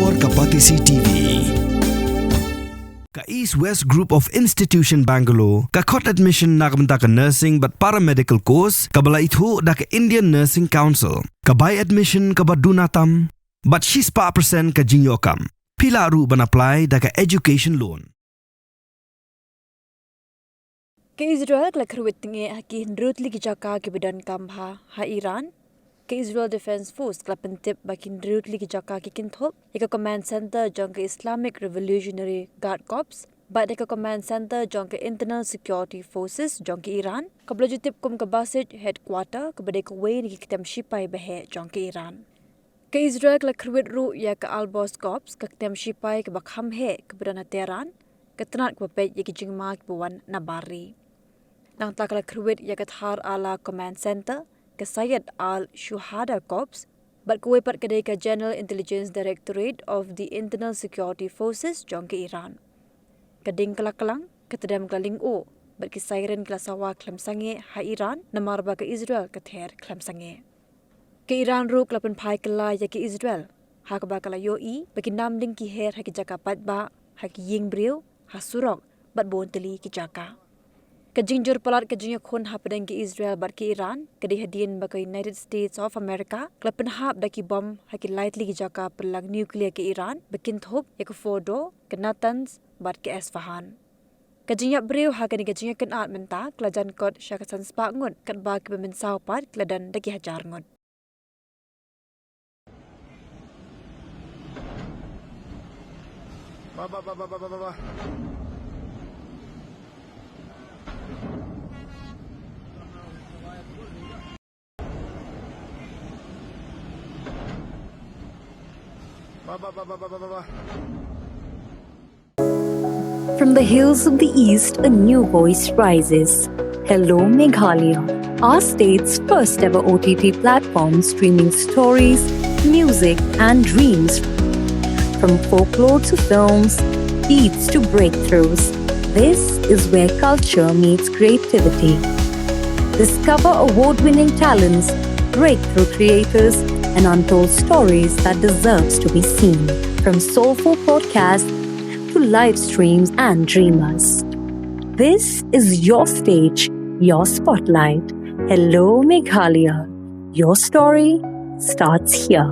Lapor ke Patisi TV. Ka East West Group of Institution Bangalore, ka khot admission nak benta ke nursing but paramedical course, ka bala itu dah ke Indian Nursing Council, ka buy admission ka badunatam, but she's 4% ka jinyokam. Pila ru ban apply dah ke education loan. Ke Israel kala Khyrwit Tyngeh haki hindrutli ki jaka ki bidan kamha ha Iran. Ke Israel Defense Force kala pentip baki hindrutli ki jaka ki kinthop. Ika command center jong ke Islamic Revolutionary Guard Corps. But ika command center jong ke Internal Security Forces jong ke Iran. Kabla jutip kum ke basage headquarter kepada ke way ni ki Ktem Shipai behe jong ke Iran. Ke Israel kala Khyrwit ru ya ke Albos Corps ke Ktem Shipai ke bakham he ke bidan Tehran. Ketenat ke bapet ya ki jingma ki buwan nabari. Nang takala Khyrwit ya ke Thar Ala Command Center ke Syed Al-Shuhada Corps, but kuwepat kedai ke General Intelligence Directorate of the Internal Security Forces jong ke Iran. Keding kelakalang, ketedam kelaling o, but ke siren kelasawa klam sange ha Iran, namarba ke Israel ke ther klam sange. Ke Iran ru kelapan pai kela ya ke Israel, ha kebakala yoi, bagi namding ki her ha ki jaka patba, ha ki ying briu, ha surok, but bon Tylli ki jaka. Kajingjur palat kajingya khun hapadang ke Israel bat ke Iran, kadi hadian baka United States of America, klapen hap daki bom haki lightly ki jaka perlang nuklear ke Iran, bekin thop ya ke Fordo, ke Natanz, bat ke Esfahan. Kajingya breu hakani kajingya kenat menta, kelajan kot syakasan spak ngut, kat ba ke beminsau pat, keladan daki hajar ngut. Ba. From the hills of the east, a new voice rises. Hello, Meghalaya, our state's first ever OTT platform streaming stories, music, and dreams. From folklore to films, beats to breakthroughs, this is where culture meets creativity. Discover award-winning talents, breakthrough creators, and untold stories that deserves to be seen. From soulful podcasts to live streams and dreamers. This is your stage, your spotlight. Hello, Meghalaya. Your story starts here.